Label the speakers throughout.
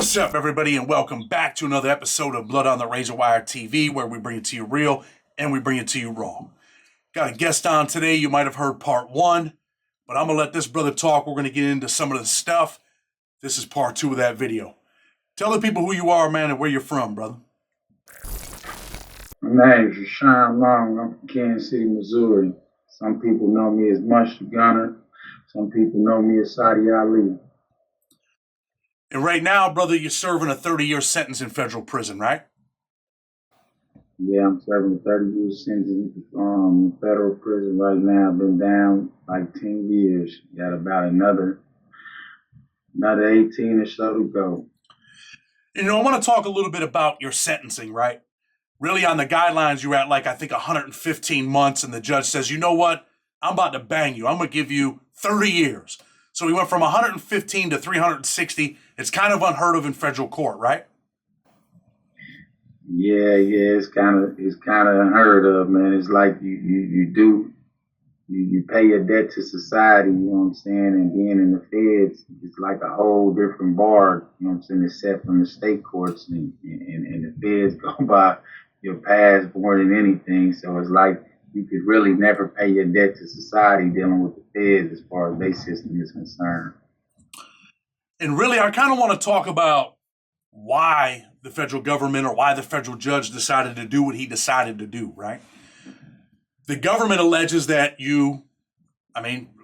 Speaker 1: What's up, everybody, and welcome back to another episode of Blood on the Razor Wire TV, where we bring it to you real and we bring it to you raw. Got a guest on today. You might have heard part one, but I'm going to let this brother talk. We're going to get into some of the stuff. This is part two of that video. Tell the people who you are, man, and where you're from, brother.
Speaker 2: My name is Rashawn Long. I'm from Kansas City, Missouri. Some people know me as Munch the Gunner. Some people know me as Saudi Ali.
Speaker 1: And right now, brother, you're serving a 30-year sentence in federal prison, right?
Speaker 2: Yeah, I'm serving a 30-year sentence in federal prison right now. I've been down like 10 years. Got about another 18 or so to go.
Speaker 1: You know, I want to talk a little bit about your sentencing, right? Really, on the guidelines, you're at like, I think, 115 months, and the judge says, you know what? I'm about to bang you. I'm going to give you 30 years. So we went from 115 to 360. It's kind of unheard of in federal court, right?
Speaker 2: Yeah, it's kind of unheard of, man. It's like you pay your debt to society, you know what I'm saying? And then in the feds, it's like a whole different bar, you know what I'm saying, except from the state courts, and the feds go by your past more than anything. So it's like you could really never pay your debt to society dealing with the feds as far as their system is concerned.
Speaker 1: And really, I kind of want to talk about why the federal government or why the federal judge decided to do what he decided to do, right? The government alleges that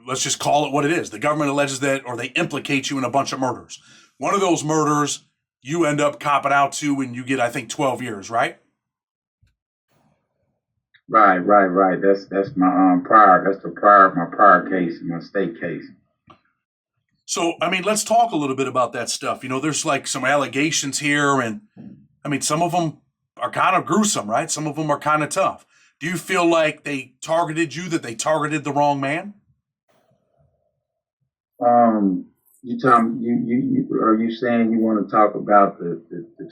Speaker 1: let's just call it what it is. The government alleges that, or they implicate you in a bunch of murders. One of those murders, you end up copping out to, and you get, I think, 12 years, right?
Speaker 2: Right. That's my prior case, my state case.
Speaker 1: So, let's talk a little bit about that stuff. You know, there's like some allegations here, and some of them are kind of gruesome, right? Some of them are kind of tough. Do you feel like they targeted you, that they targeted the wrong man?
Speaker 2: Are you saying you want to talk about the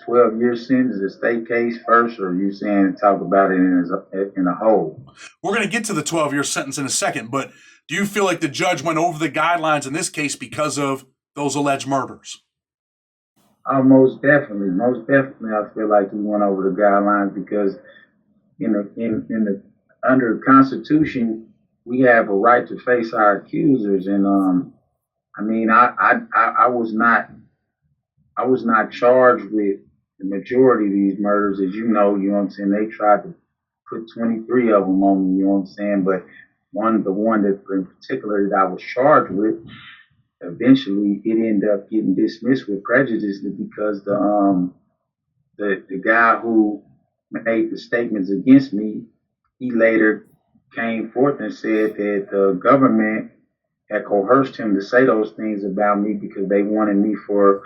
Speaker 2: 12-year sentence, the state case first, or are you saying talk about it in a whole?
Speaker 1: We're going to get to the 12-year sentence in a second, but do you feel like the judge went over the guidelines in this case because of those alleged murders?
Speaker 2: Most definitely. I feel like he went over the guidelines because under the Constitution, we have a right to face our accusers, and I was not charged with the majority of these murders, as you know what I'm saying. They tried to put 23 of them on me, you know what I'm saying, but the one that in particular that I was charged with, eventually it ended up getting dismissed with prejudice because the guy who made the statements against me, he later came forth and said that the government had coerced him to say those things about me because they wanted me for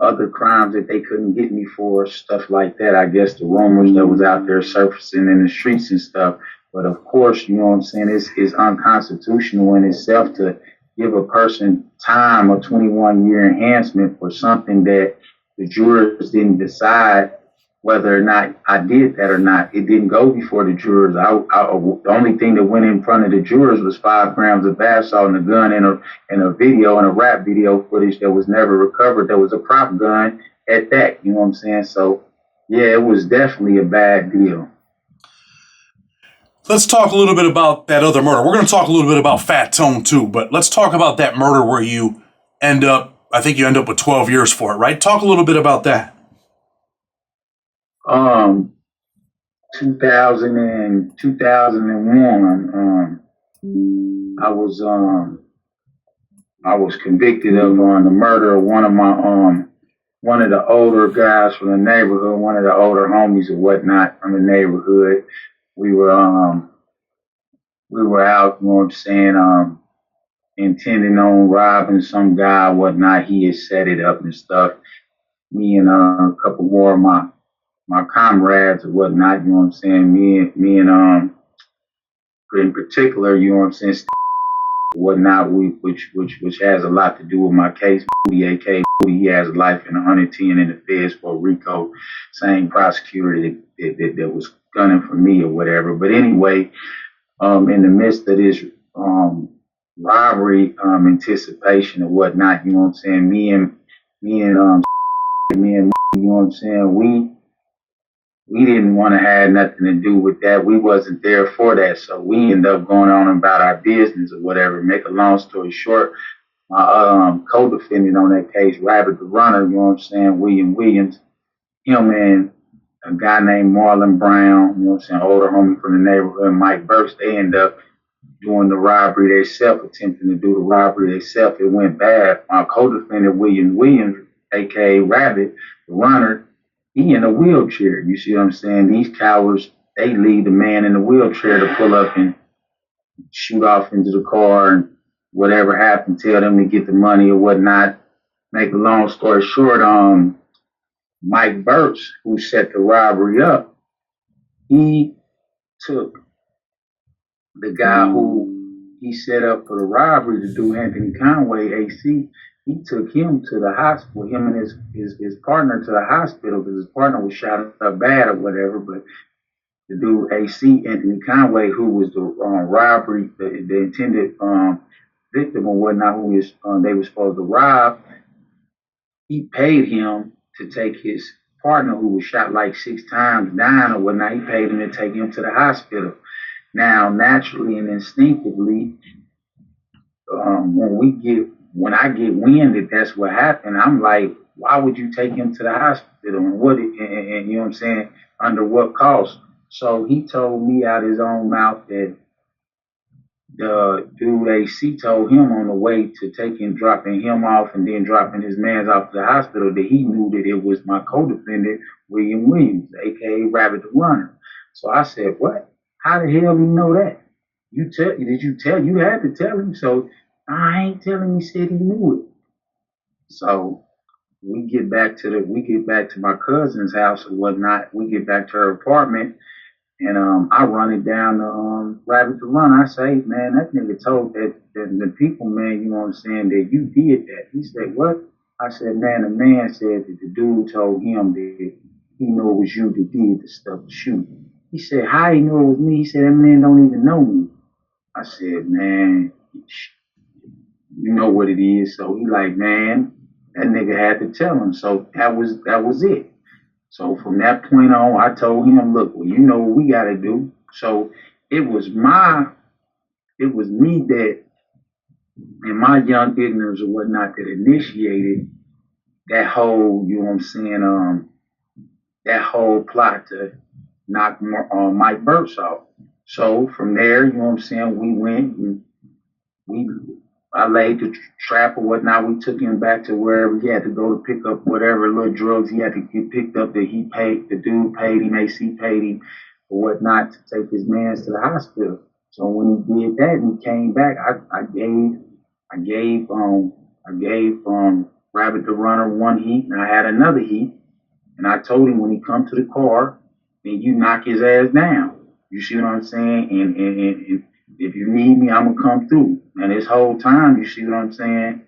Speaker 2: other crimes that they couldn't get me for, stuff like that. I guess the rumors that was out there surfacing in the streets and stuff. But of course, you know what I'm saying, it's unconstitutional in itself to give a person time, a 21-year enhancement for something that the jurors didn't decide whether or not I did that or not. It didn't go before the jurors. The only thing that went in front of the jurors was 5 grams of bath salt and a gun and a video and a rap video footage that was never recovered. There was a prop gun at that, you know what I'm saying? So, yeah, it was definitely a bad deal.
Speaker 1: Let's talk a little bit about that other murder. We're going to talk a little bit about Fat Tone too, but let's talk about that murder where you end up with 12 years for it, right? Talk a little bit about that.
Speaker 2: 2001, I was convicted of the murder of one of the older guys from the neighborhood, one of the older homies or whatnot from the neighborhood. We were out, you know what I'm saying, intending on robbing some guy or whatnot. He had set it up and stuff. Me and a couple more of my comrades or whatnot, you know what I'm saying, me and in particular, you know what I'm saying, whatnot, which has a lot to do with my case. Booty, aka Booty, he has a life in 110 in the feds for Rico, same prosecutor that was gunning for me or whatever. But anyway, in the midst of this robbery anticipation or whatnot, you know what I'm saying, me and me and me and you know what I'm saying, we didn't want to have nothing to do with that. We wasn't there for that. So we ended up going on about our business or whatever. Make a long story short, my co-defendant on that case, Rabbit the Runner, you know what I'm saying, William Williams, him and a guy named Marlon Brown, you know what I'm saying, older homie from the neighborhood, Mike Burks, they end up doing the robbery themselves, attempting to do the robbery themselves. It went bad. My co-defendant, William Williams, aka Rabbit, the runner, he in a wheelchair. You see what I'm saying? These cowards, they leave the man in the wheelchair to pull up and shoot off into the car and whatever happened, tell them to get the money or whatnot. Make a long story short, Mike Burks, who set the robbery up, he took the guy who he set up for the robbery to do, Anthony Conway, AC, he took him to the hospital, him and his partner to the hospital because his partner was shot up bad or whatever. But the dude, AC, Anthony Conway, who was the robbery, the intended victim or whatnot, who was, they were supposed to rob, he paid him to take his partner who was shot like 6 times down or whatnot. He paid him to take him to the hospital. Now, naturally and instinctively, when I get wind that that's what happened, I'm like, why would you take him to the hospital and you know what I'm saying, under what cost? So he told me out his own mouth that the dude AC told him on the way to dropping him off and then dropping his mans off to the hospital that he knew that it was my co-defendant, William Williams, aka Rabbit the Runner. So I said, what? How the hell do you know that? You had to tell him. So I ain't telling him. He said he knew it. So we get back to my cousin's house or whatnot. We get back to her apartment and I run it down to Rabbit the Runner. I say, man, that nigga told that the people, man, you know what I'm saying, that you did that. He said, what? I said, man, the man said that the dude told him that he knew it was you that did the stuff to shoot. He said, how he knew it was me? He said, that man don't even know me. I said, man, you know what it is. So he like, man, that nigga had to tell him. So that was it. So from that point on, I told him, look, well, you know what we got to do. So it was me that, in my young ignorance or whatnot, that initiated that whole, you know what I'm saying, that whole plot to knock Mike Burks off. So from there, you know what I'm saying, we went and I laid the trap or whatnot. We took him back to wherever he had to go to pick up whatever little drugs he had to get picked up that he paid. The dude paid him, AC paid him or whatnot to take his mans to the hospital. So when he did that and he came back, I gave Rabbit the Runner one heat and I had another heat. And I told him when he come to the car, then you knock his ass down. You see what I'm saying? And if you need me, I'm gonna come through. And this whole time, you see what I'm saying?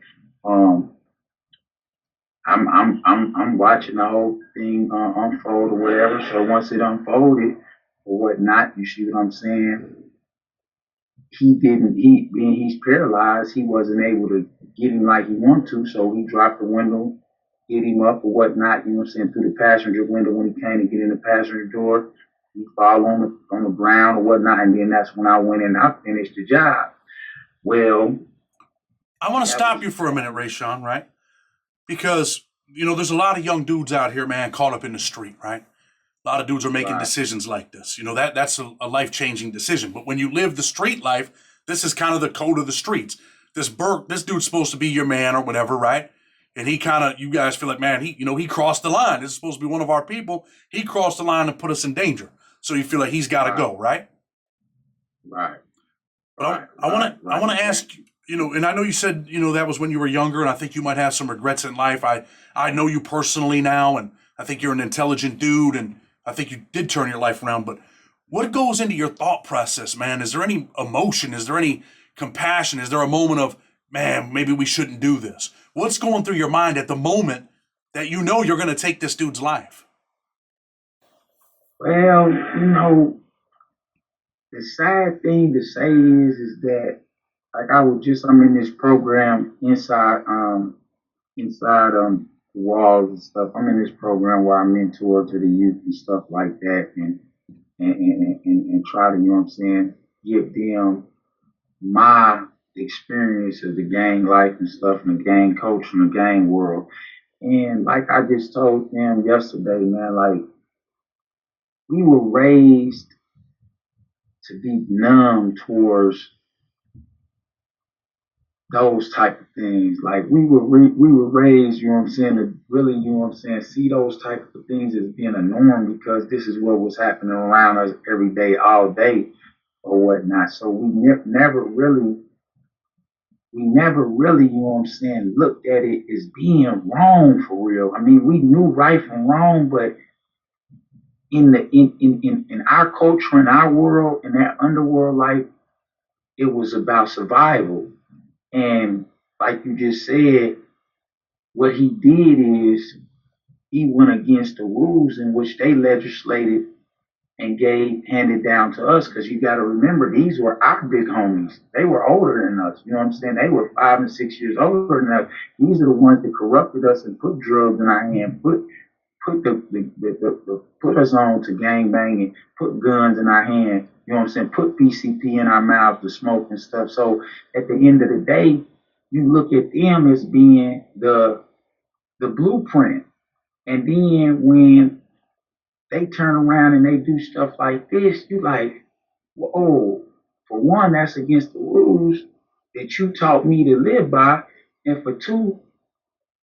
Speaker 2: I'm watching the whole thing unfold or whatever. So once it unfolded or whatnot, you see what I'm saying? Being he's paralyzed, he wasn't able to get him like he wanted to. So he dropped the window, hit him up or whatnot. You know what I'm saying? Through the passenger window when he came to get in the passenger door. He fall on the ground or whatnot, and then that's when I went in and I finished the job. Well,
Speaker 1: I want to stop you for a minute, Rayshawn, right? Because, you know, there's a lot of young dudes out here, man, caught up in the street, right? A lot of dudes are making decisions like this. You know, that's a life-changing decision. But when you live the street life, this is kind of the code of the streets. This dude's supposed to be your man or whatever, right? And you guys feel like, man, he crossed the line. This is supposed to be one of our people. He crossed the line and put us in danger. So you feel like he's got to go, right?
Speaker 2: Right.
Speaker 1: But I want to ask you, you know, and I know you said, you know, that was when you were younger, and I think you might have some regrets in life. I know you personally now, and I think you're an intelligent dude, and I think you did turn your life around. But what goes into your thought process, man? Is there any emotion? Is there any compassion? Is there a moment of, man, maybe we shouldn't do this? What's going through your mind at the moment that you know you're going to take this dude's life?
Speaker 2: Well, you know, the sad thing to say is that, like I'm in this program inside walls and stuff. I'm in this program where I mentor to the youth and stuff like that, and try to, you know what I'm saying, give them my experience of the gang life and stuff, and the gang culture and the gang world. And like I just told them yesterday, man, like we were raised to be numb towards those type of things. Like we were raised, you know what I'm saying, to really, you know what I'm saying, see those type of things as being a norm because this is what was happening around us every day, all day, or whatnot. So we never really, you know what I'm saying, looked at it as being wrong for real. I mean, we knew right from wrong, but in our culture, in our world, in that underworld life, it was about survival. And like you just said, what he did is he went against the rules in which they legislated and handed down to us. Because you got to remember, these were our big homies. They were older than us. You know what I'm saying? They were 5 and 6 years older than us. These are the ones that corrupted us and put drugs in our hand, put us on to gang banging, put guns in our hand. You know what I'm saying? Put PCP in our mouths to smoke and stuff. So at the end of the day, you look at them as being the blueprint. And then when they turn around and they do stuff like this, you like, whoa, for one, that's against the rules that you taught me to live by. And for two,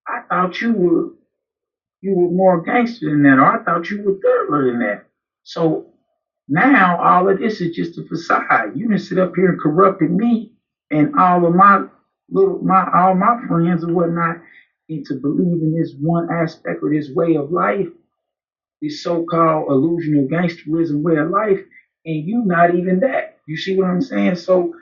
Speaker 2: I thought you were more gangster than that, or I thought you were thorough than that. So now all of this is just a facade. You didn't sit up here and corrupted me and all of all my friends and whatnot into believing this one aspect of this way of life, this so-called illusional gangsterism way of life, and you not even that. You see what I'm saying? So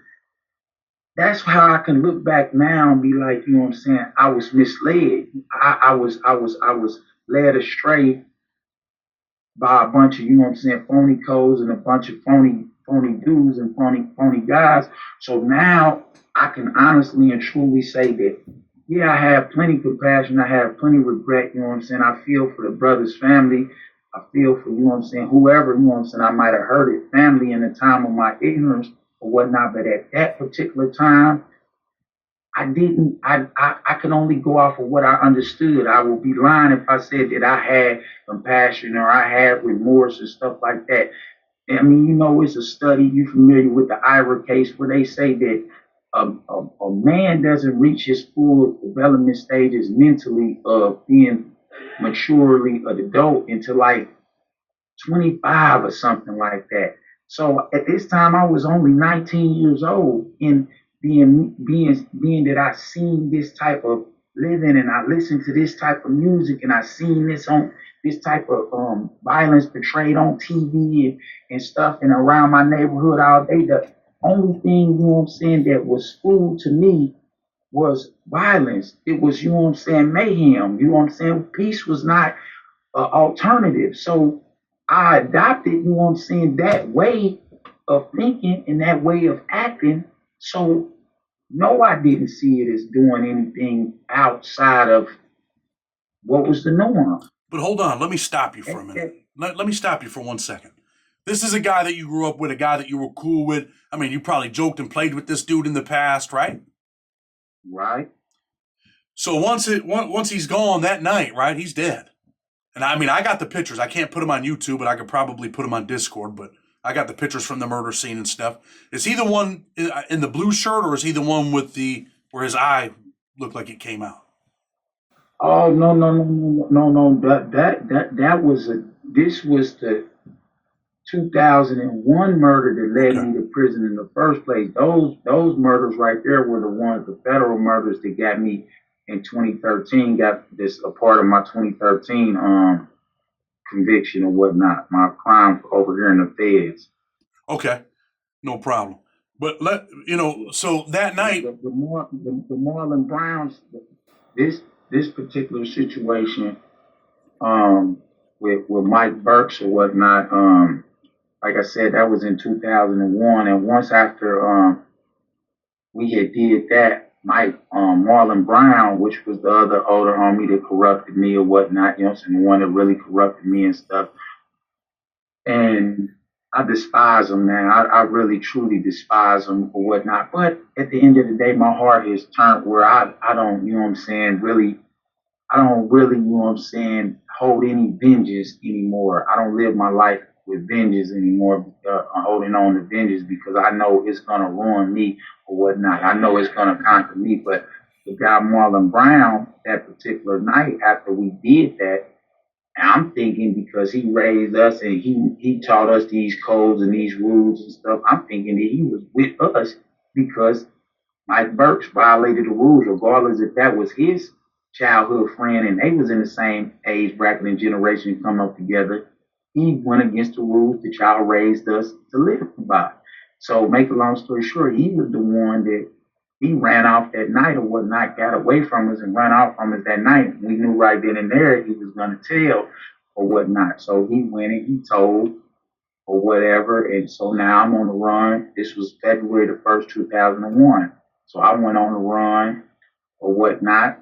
Speaker 2: that's how I can look back now and be like, you know what I'm saying? I was misled. I was led astray by a bunch of, you know what I'm saying, phony codes and a bunch of phony dudes and phony guys. So now I can honestly and truly say that, yeah, I have plenty compassion. I have plenty regret. You know what I'm saying? I feel for the brother's family. I feel for, you know what I'm saying, whoever, you know what I'm saying, I might have hurt it, family in the time of my ignorance or whatnot. But at that particular time, I didn't, I can only go off of what I understood. I would be lying if I said that I had compassion or I had remorse and stuff like that. I mean, you know, it's a study, you familiar with the Ira case where they say that a man doesn't reach his full development stages mentally of being maturely an adult until like 25 or something like that. So at this time, I was only 19 years old, and being that I seen this type of living and I listened to this type of music and I seen this type of violence portrayed on TV and stuff and around my neighborhood all day. The only thing, you know what I'm saying, that was food to me was violence. It was, you know what I'm saying, mayhem. You know what I'm saying? Peace was not alternative. So I adopted, you know what I'm saying, that way of thinking and that way of acting. So no, I didn't see it as doing anything outside of what was the norm.
Speaker 1: But hold on, let me stop you for a minute. Let me stop you for 1 second. This is a guy that you grew up with, a guy that you were cool with. I mean, you probably joked and played with this dude in the past, right?
Speaker 2: Right.
Speaker 1: So once he's gone that night, right, he's dead. And I mean, I got the pictures. I can't put them on YouTube, but I could probably put them on Discord. But I got the pictures from the murder scene and stuff. Is he the one in the blue shirt, or is he the one with where his eye looked like it came out?
Speaker 2: Oh no. That was this was the 2001 murder that led me to prison in the first place. Those murders right there were the ones, the federal murders that got me in 2013. Got this a part of my 2013 conviction or whatnot. My crime over here in the feds.
Speaker 1: Okay, no problem. But so that night,
Speaker 2: the Marlon Browns, this particular situation, with Mike Burks or whatnot, like I said, that was in 2001, and once after we had did that, Marlon Brown, which was the other older homie that corrupted me or whatnot, you know what I'm saying, the one that really corrupted me and stuff. And I despise him, man. I really truly despise him or whatnot. But at the end of the day, my heart has turned where I don't, you know what I'm saying, really, I don't really, you know what I'm saying, hold any vengeance anymore. I don't live my life with vengeance anymore, holding on to vengeance because I know it's going to ruin me or whatnot. I know it's going to conquer me. But the guy Marlon Brown, that particular night after we did that, I'm thinking because he raised us and he taught us these codes and these rules and stuff, I'm thinking that he was with us because Mike Burks violated the rules, regardless if that was his childhood friend and they was in the same age bracket and generation come up together. He went against the rules that y'all raised us to live by. So make a long story short, he was the one that he ran off that night or whatnot, got away from us and ran off from us that night. We knew right then and there he was going to tell or whatnot. So he went and he told or whatever. And so now I'm on the run. This was February the 1st, 2001. So I went on the run or whatnot.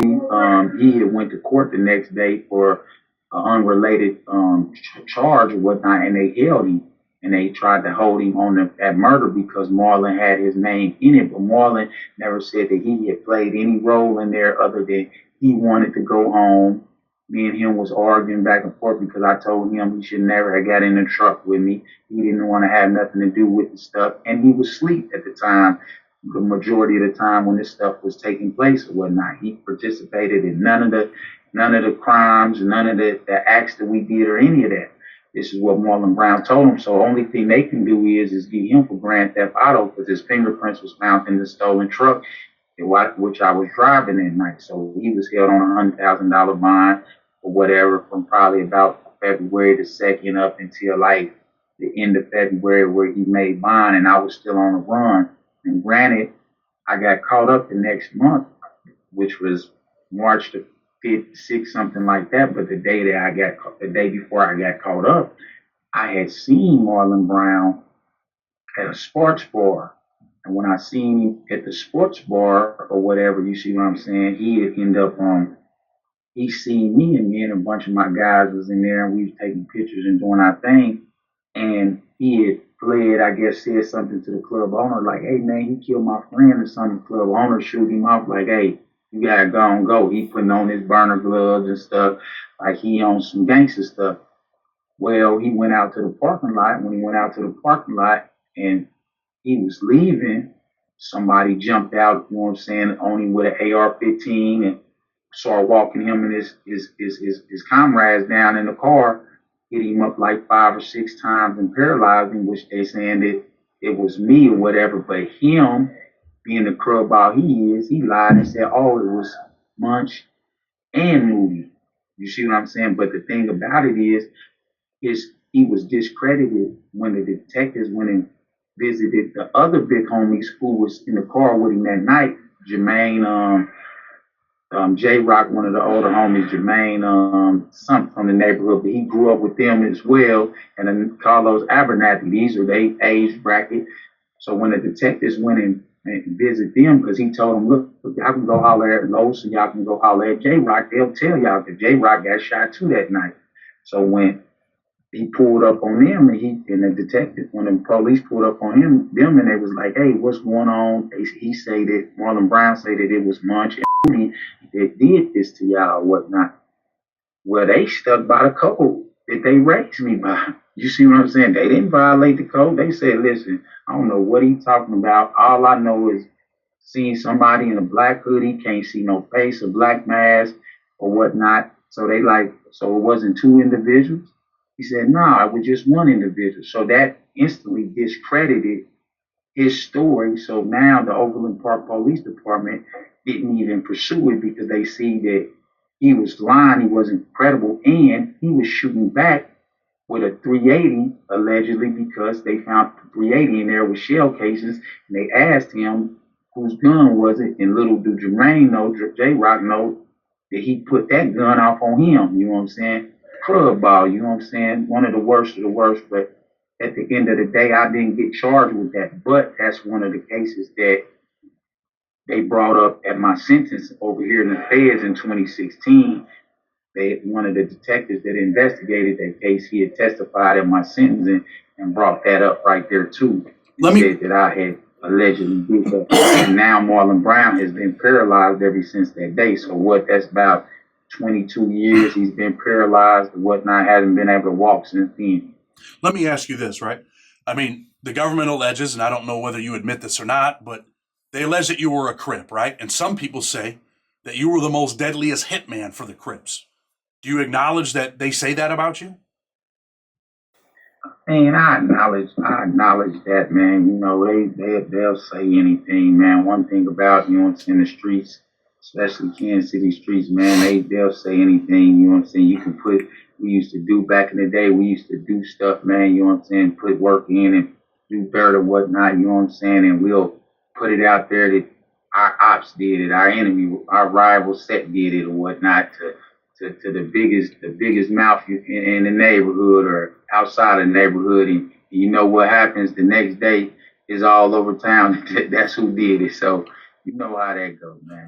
Speaker 2: He had went to court the next day for an unrelated charge or whatnot, and they held him. And they tried to hold him on that murder because Marlon had his name in it. But Marlon never said that he had played any role in there other than he wanted to go home. Me and him was arguing back and forth because I told him he should never have got in the truck with me. He didn't want to have nothing to do with the stuff. And he was asleep at the time, the majority of the time when this stuff was taking place or whatnot. He participated in none of the crimes, none of the acts that we did or any of that. This is what Marlon Brown told him. So the only thing they can do is get him for grand theft auto because his fingerprints was found in the stolen truck, which I was driving that night. So he was held on $100,000 bond or whatever from probably about February the 2nd up until like the end of February where he made bond and I was still on the run. And granted, I got caught up the next month, which was March the 5th, 6th, something like that. But the day before I got caught up, I had seen Marlon Brown at a sports bar. And when I seen him at the sports bar or whatever, you see what I'm saying, he had ended up he seen me and a bunch of my guys was in there and we was taking pictures and doing our thing. And he had fled, I guess, said something to the club owner, like, hey man, he killed my friend or something. The club owner shoot him off like, hey, you gotta go and go. He putting on his burner gloves and stuff, like he on some gangster stuff. Well, he went out to the parking lot. When he went out to the parking lot and he was leaving, somebody jumped out, you know what I'm saying, on him with an AR-15 and started walking him and his comrades down in the car, hit him up like 5 or 6 times and paralyzed him, which they saying that it was me or whatever, but him, being the crowbar he is, he lied and said, oh, it was Munch and Moody. You see what I'm saying? But the thing about it is he was discredited when the detectives went and visited the other big homies who was in the car with him that night. Jermaine, J-Rock, one of the older homies, Jermaine, something from the neighborhood, but he grew up with them as well. And then Carlos Abernathy, these are their age bracket. So when the detectives went and visit them, because he told them, look, y'all can go holler at Los and y'all can go holler at J-Rock. They'll tell y'all that J-Rock got shot too that night. So when he pulled up on them and the detective, when the police pulled up on them and they was like, hey, what's going on? He say that Marlon Brown say that it was Munch and Moody that did this to y'all or whatnot. Well, they stuck by the code that they raised me by. You see what I'm saying? They didn't violate the code. They said, listen, I don't know what he's talking about. All I know is seeing somebody in a black hoodie, can't see no face, a black mask or whatnot. So they like, so it wasn't 2 individuals? He said, nah, it was just 1 individual. So that instantly discredited his story. So now the Overland Park Police Department didn't even pursue it because they see that he was lying, he wasn't credible, and he was shooting back with a 380 allegedly because they found the 380 in there with shell casings, and they asked him whose gun was it, and little do Jermaine know, J-Rock know, that he put that gun off on him, you know what I'm saying? Club ball, you know what I'm saying? One of the worst of the worst, but at the end of the day, I didn't get charged with that, but that's one of the cases that they brought up at my sentence over here in the feds in 2016. One of the detectives that investigated that case, he had testified at my sentencing and brought that up right there too. He said that I had allegedly did that. And now Marlon Brown has been paralyzed ever since that day. So that's about 22 years he's been paralyzed and whatnot, hasn't been able to walk since then.
Speaker 1: Let me ask you this, right? I mean, the government alleges, and I don't know whether you admit this or not, but they allege that you were a Crip, right? And some people say that you were the most deadliest hitman for the Crips. Do you acknowledge that they say that about you?
Speaker 2: Man, I acknowledge that, man. You know, they'll say anything, man. One thing about, in the streets, especially Kansas City streets, man, they'll say anything, you know what I'm saying? We used to do back in the day, we used to do stuff, man, you know what I'm saying, put work in and do dirt or whatnot, you know what I'm saying, and we'll put it out there that our ops did it, our enemy, our rival set did it or whatnot to the biggest mouth in the neighborhood or outside of the neighborhood, and you know what happens the next day is all over town. That's who did it. So you know how that goes, man.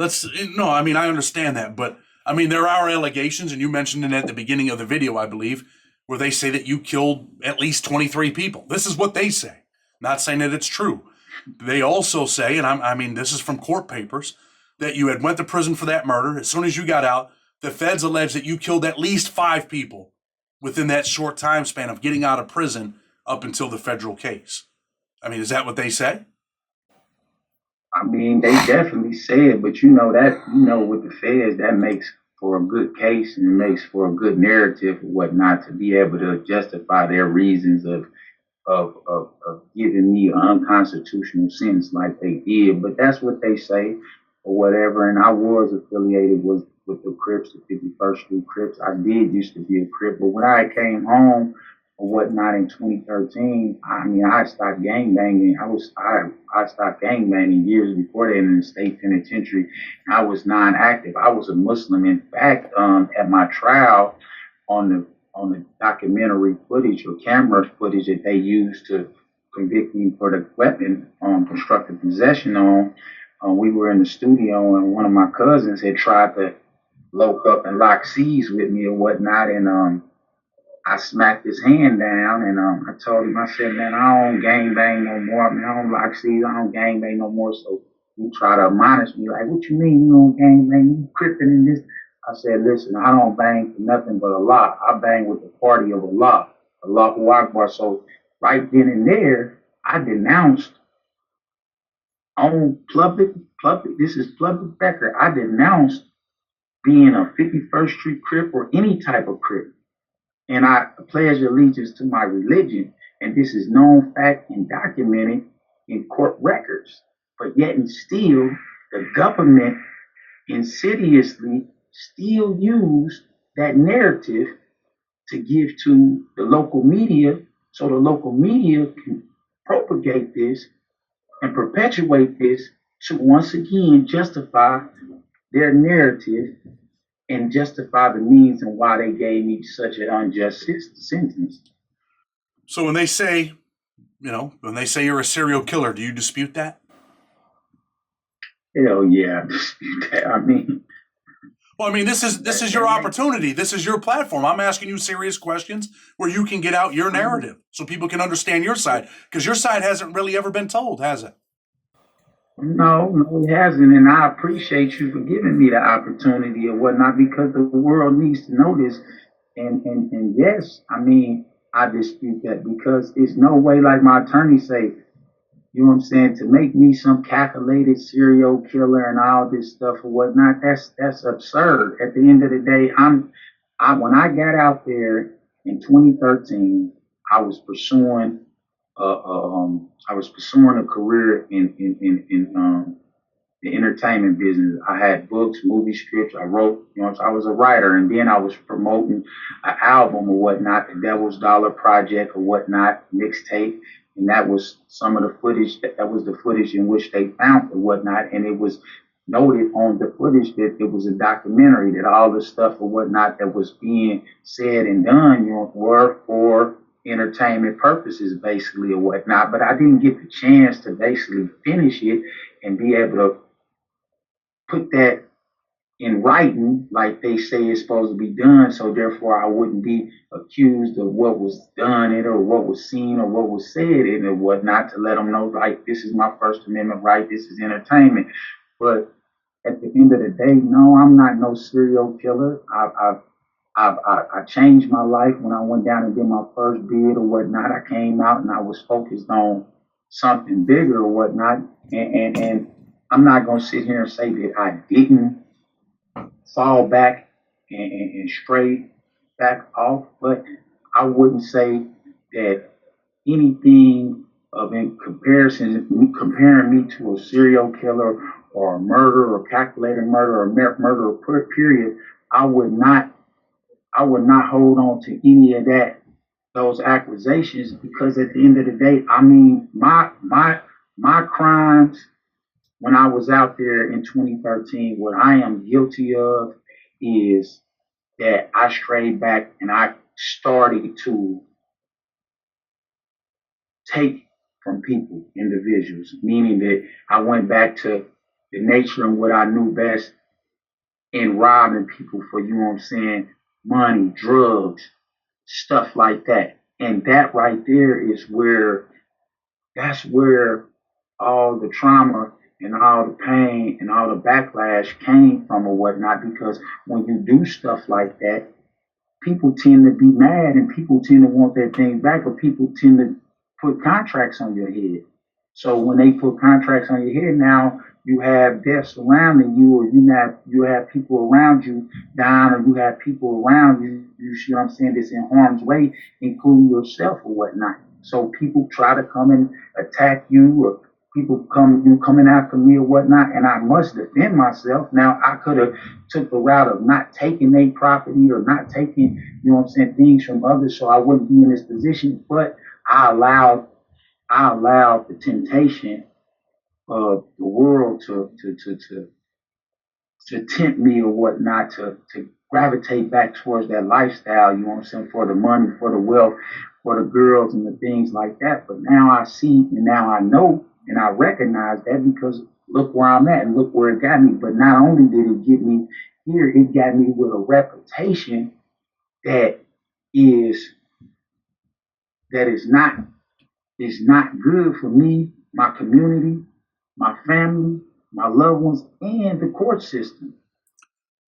Speaker 1: No, I mean I understand that, but I mean there are allegations, and you mentioned it at the beginning of the video, I believe, where they say that you killed at least 23 people. This is what they say. Not saying that it's true. They also say, and I mean this is from court papers, that you had went to prison for that murder. As soon as you got out, the feds allege that you killed at least 5 people within that short time span of getting out of prison up until the federal case. I mean, is that what they say?
Speaker 2: I mean, they definitely say it, but with the feds, that makes for a good case and it makes for a good narrative or whatnot to be able to justify their reasons of giving me an unconstitutional sentence like they did. But that's what they say or whatever. And I was affiliated with the Crips, the 51st Street Crips. I did used to be a Crip, but when I came home or whatnot in 2013, I mean, I stopped gangbanging. I stopped gangbanging years before that in the state penitentiary. I was non-active. I was a Muslim. In fact, at my trial on the documentary footage or camera footage that they used to convict me for the weapon constructive possession on, we were in the studio and one of my cousins had tried to lock up and lock C's with me or whatnot, and I smacked his hand down and I told him, I said, man, I don't gang bang no more. I mean, I don't lock C's, I don't gang bang no more. So he tried to admonish me, like, what you mean you don't gang bang? You crippin' in this? I said, listen, I don't bang for nothing but Allah. I bang with the party of Allah, Allahu Akbar. So right then and there, I denounced on public, this is public record. I denounced being a 51st Street Crip or any type of Crip. And I pledge allegiance to my religion. And this is known fact and documented in court records. But yet and still, the government insidiously still use that narrative to give to the local media so the local media can propagate this and perpetuate this to once again justify their narrative and justify the means and why they gave me such an unjust sentence.
Speaker 1: So when they say you're a serial killer, do you dispute that?
Speaker 2: Hell yeah, I dispute that. I mean,
Speaker 1: well, I mean, this is your opportunity. This is your platform. I'm asking you serious questions where you can get out your narrative so people can understand your side, because your side hasn't really ever been told, has it?
Speaker 2: No, it hasn't. And I appreciate you for giving me the opportunity or whatnot, because the world needs to know this. And yes, I mean, I dispute that because it's no way, like my attorney say, you know what I'm saying, to make me some calculated serial killer and all this stuff or whatnot. That's absurd. At the end of the day, when I got out there in 2013, I was pursuing a career in the entertainment business. I had books, movie scripts. I wrote, so I was a writer, and then I was promoting an album or whatnot, the Devil's Dollar Project or whatnot, mixtape. And that was some of the footage, that was the footage in which they found or whatnot. And it was noted on the footage that it was a documentary, that all the stuff or whatnot that was being said and done, were for entertainment purposes, basically, or whatnot. But I didn't get the chance to basically finish it and be able to put that in writing, like they say it's supposed to be done. So therefore, I wouldn't be accused of what was done it or what was seen or what was said and whatnot. To let them know, like, this is my First Amendment right. This is entertainment. But at the end of the day, no, I'm not no serial killer. I changed my life when I went down and did my first bid or whatnot. I came out and I was focused on something bigger or whatnot. And I'm not going to sit here and say that I didn't fall back and straight back off, but I wouldn't say that anything of in comparison, comparing me to a serial killer or a murder or calculated murder or murder period, I would not I would not hold on to any of that, those accusations, because at the end of the day, I mean, my crimes when I was out there in 2013, what I am guilty of is that I strayed back and I started to take from people, individuals, meaning that I went back to the nature and what I knew best in robbing people for, you know what I'm saying, money, drugs, stuff like that. And that right there is where, that's where all the trauma and all the pain and all the backlash came from or whatnot. Because when you do stuff like that, people tend to be mad and people tend to want their things back, or people tend to put contracts on your head. So when they put contracts on your head, now you have death surrounding you, or you have people around you dying, or you have people around you, you see what I'm saying, that's in harm's way, including yourself or whatnot. So people try to come and attack you, or people coming after me or whatnot, and I must defend myself. Now I could have took the route of not taking their property or not taking, you know what I'm saying, things from others, so I wouldn't be in this position. But I allowed I allowed the temptation of the world to tempt me or whatnot, to gravitate back towards that lifestyle, you know what I'm saying, for the money, for the wealth, for the girls and the things like that. But now I see and now I know and I recognize that, because look where I'm at and look where it got me. But not only did it get me here, it got me with a reputation that is that is not good for me, my community, my family, my loved ones, and the court system.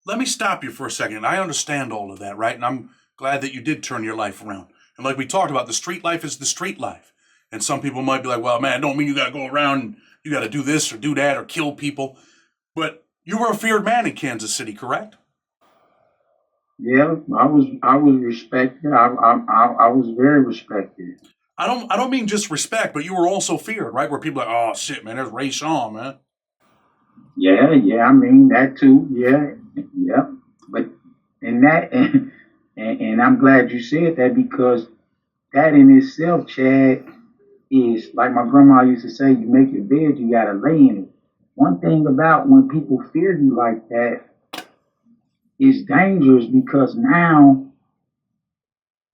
Speaker 1: Let me stop you for a second. I understand all of that, right? And I'm glad that you did turn your life around. And like we talked about, the street life is the street life. And some people might be like, well, man, don't mean you got to go around and you got to do this or do that or kill people. But you were a feared man in Kansas City, correct?
Speaker 2: Yeah, I was respected. I was very respected.
Speaker 1: I don't mean just respect, but you were also feared, right? Where people are like, oh shit, man, there's Ray Sean, man.
Speaker 2: Yeah, yeah. I mean that too. Yeah, yeah. But and that and I'm glad you said that, because that in itself, Chad, is like my grandma used to say: you make your bed, you gotta lay in it. One thing about when people fear you like that is dangerous, because now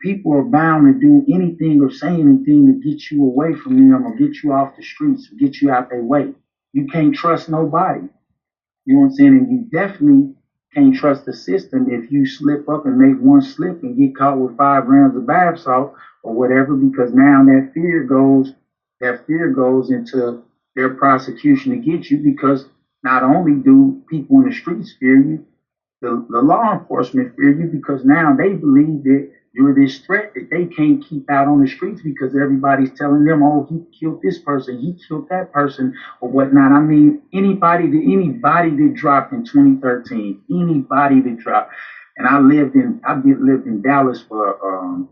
Speaker 2: people are bound to do anything or say anything to get you away from them or get you off the streets or get you out their way. You can't trust nobody. You know what I'm saying? And you definitely can't trust the system if you slip up and make one slip and get caught with 5 grams of bath salt or whatever, because now that fear goes into their prosecution to get you, because not only do people in the streets fear you, the law enforcement fear you, because now they believe that you're this threat that they can't keep out on the streets, because everybody's telling them, oh, he killed this person, he killed that person, or whatnot. I mean, anybody that dropped in 2013, anybody that dropped, and I lived in Dallas for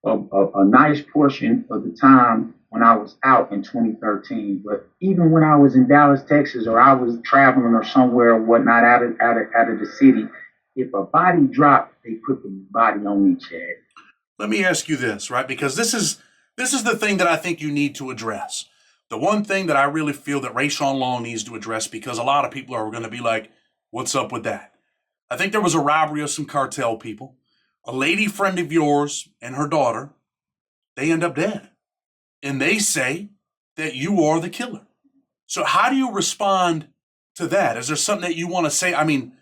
Speaker 2: a nice portion of the time when I was out in 2013. But even when I was in Dallas, Texas, or I was traveling or somewhere or whatnot out of the city, if a body dropped, they put the body on me, Chad.
Speaker 1: Let me ask you this, right? Because this is the thing that I think you need to address. The one thing that I really feel that Rayshawn Long needs to address, because a lot of people are going to be like, what's up with that? I think there was a robbery of some cartel people. A lady friend of yours and her daughter, they end up dead. And they say that you are the killer. So how do you respond to that? Is there something that you want to say? I mean,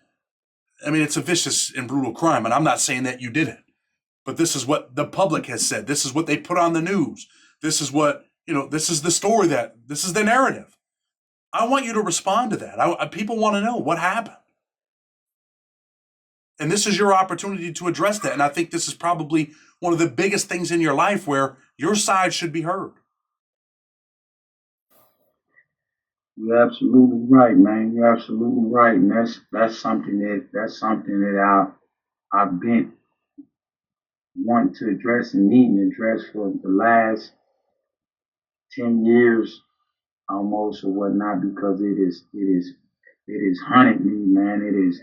Speaker 1: it's a vicious and brutal crime, and I'm not saying that you did it, but this is what the public has said. This is what they put on the news. This is what, this is the story, this is the narrative. I want you to respond to that. People want to know what happened. And this is your opportunity to address that. And I think this is probably one of the biggest things in your life where your side should be heard.
Speaker 2: You're absolutely right, man. You're absolutely right, and that's something that I've been wanting to address and needing to address for the last 10 years almost or whatnot, because it is hunted me, man. It is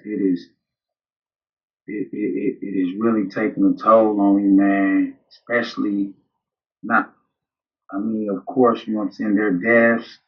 Speaker 2: really taking a toll on me, man. Especially not. I mean, of course, you know what I'm saying. There are deaths.